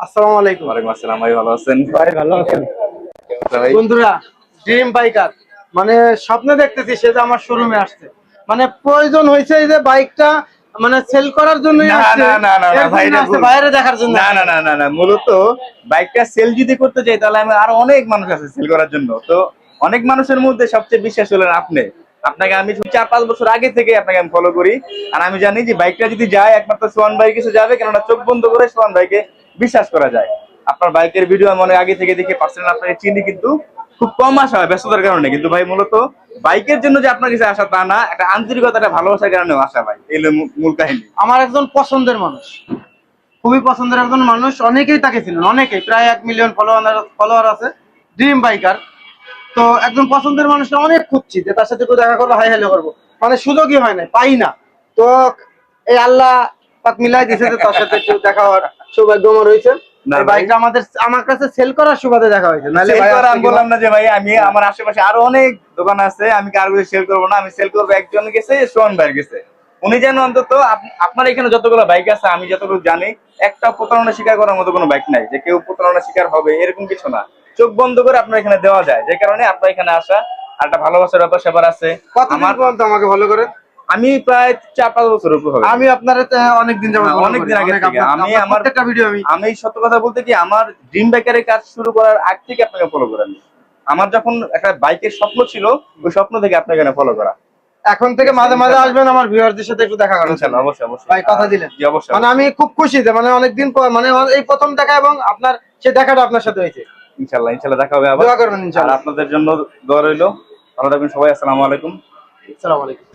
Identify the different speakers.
Speaker 1: আসসালামু আলাইকুম।
Speaker 2: ওয়ালাইকুম আসসালাম ভাই, ভালো আছেন?
Speaker 1: ভাই ভালো আছেন?
Speaker 2: ভাই
Speaker 1: বন্ধুরা, ড্রিম বাইকার মানে স্বপ্নে দেখতেছি সে যে আমার শোরুমে আসছে। মানে প্রয়োজন হয়েছে এই যে বাইকটা মানে সেল করার জন্যই
Speaker 2: না
Speaker 1: আসছে।
Speaker 2: না না না না
Speaker 1: এর
Speaker 2: ভাই,
Speaker 1: জন্য
Speaker 2: এটা
Speaker 1: আসছে,
Speaker 2: ভুল।
Speaker 1: বাইরে দেখার জন্য
Speaker 2: না
Speaker 1: আসে
Speaker 2: না
Speaker 1: নাই।
Speaker 2: না না না, মূলত বাইকটা সেল যদি করতে চাই তাহলে আমি আরো অনেক মানুষ আছে সেল করার জন্য। তো অনেক মানুষের মধ্যে সবচেয়ে বিশ্বাস হলেন আপনি। আপনাকে আমি 4-5 বছর আগে থেকে আপনাকে আমি ফলো করি। আর আমি জানি যে বাইকটা যদি যায় একমাত্র সোহান ভাই কাছে যাবে, কেননা চোখ বন্ধ করে সোহান ভাইকে বিশ্বাস করা যায়। আপনার বাইকের ভিডিও আমি অনেক আগে থেকে দেখে পার্সোনাল আপনাকে চিনি, কিন্তু খুব কম আসা হয় ব্যস্ততার কারণে। কিন্তু ভাই মূলত বাইকের জন্য যে আপনার কাছে আসা তা না, একটা আন্তরিকতা, একটা ভালোবাসার কারণেও আসা ভাই, এই হলো মূল কাহিনী।
Speaker 1: আমার একজন পছন্দের মানুষ, খুবই পছন্দের একজন মানুষ, অনেকেই তাকে ছিলেন, অনেকেই প্রায় 1 মিলিয়ন ফলোয়ার আছে, ড্রিম বাইকার। তো একজন পছন্দের মানুষটা অনেক খুঁজছি যে তার সাথে একটু দেখা করবো, হাই হ্যালো করবো, মানে সুযোগই হয় না, পাই না। তো এই আল্লাহ পাক মিলাই দিয়েছে যে তার সাথে একটু দেখা হওয়ার সৌভাগ্য আমার হয়েছে।
Speaker 2: না
Speaker 1: এই
Speaker 2: ভাই,
Speaker 1: বাইকটা আমার কাছে সেল করার সুবাদে দেখা হয়েছে, নাহলে
Speaker 2: সেল
Speaker 1: ভাই
Speaker 2: করা
Speaker 1: আজকে
Speaker 2: আমি
Speaker 1: কি
Speaker 2: বললাম না যে ভাই আমি আমার আশেপাশে আরো অনেক দোকান আছে, আমি কারো সেল করবো না, আমি সেল করবো একজন গেছে, সোহান ভাই গেছে। উনি যেন অন্তত আপনার এখানে যতগুলো বাইক আছে আমি যতটুকু জানি, একটা প্রতারণা স্বীকার করার মতো কোনো বাইক নাই যে কেউ প্রতারণা শিকার হবে, এরকম কিছু না। চোখ বন্ধ করে আপনার এখানে দেওয়া যায়, যে কারণে আপনার এখানে আসা। আর একটা ভালোবাসার ব্যাপার স্যাপার আছে
Speaker 1: কতদিন
Speaker 2: আমার।
Speaker 1: পর্যন্ত আমাকে ভালো করে?
Speaker 2: আমি প্রায় 4-5 বছর উপর হবে।
Speaker 1: আমি আপনার অনেকদিন যাবত
Speaker 2: হ্যাঁ,
Speaker 1: ফলো করি,
Speaker 2: অনেকদিন আগে
Speaker 1: অনেক
Speaker 2: থেকে
Speaker 1: আপনার
Speaker 2: আমি
Speaker 1: আপনার
Speaker 2: আমার
Speaker 1: প্রত্যেকটা ভিডিও আমি।
Speaker 2: আমি সত্য কথা বলতে কি, আমার ড্রিম বাইকারের কাজ শুরু করার আগ থেকে আপনাকে ফলো করা। আমার যখন একটা বাইকের স্বপ্ন ছিল, ওই স্বপ্ন থেকে আপনাকে ফলো করা।
Speaker 1: এখন থেকে মাঝে মাঝে আসবেন আমার ভিউয়ারদের সাথে একটু দেখা করার জন্য।
Speaker 2: ইনশাল্লাহ, অবশ্যই অবশ্যই
Speaker 1: ভাই কথা দিলেন।
Speaker 2: জি অবশ্যই
Speaker 1: মানে আমি
Speaker 2: অবশ্যই।
Speaker 1: খুব খুশি যে মানে অনেকদিন পর মানে এই প্রথম দেখা, এবং আপনার সে দেখাটা আপনার সাথে হয়েছে।
Speaker 2: ইনশাল্লাহ ইনশাল্লাহ দেখা হবে আবার।
Speaker 1: দোয়া করবেন
Speaker 2: আর
Speaker 1: ইনশাআল্লাহ।
Speaker 2: আপনাদের জন্য দোয়া রইলো। ভালো থাকবেন সবাই, আসসালামু আলাইকুম।
Speaker 1: আসসালামু আলাইকুম।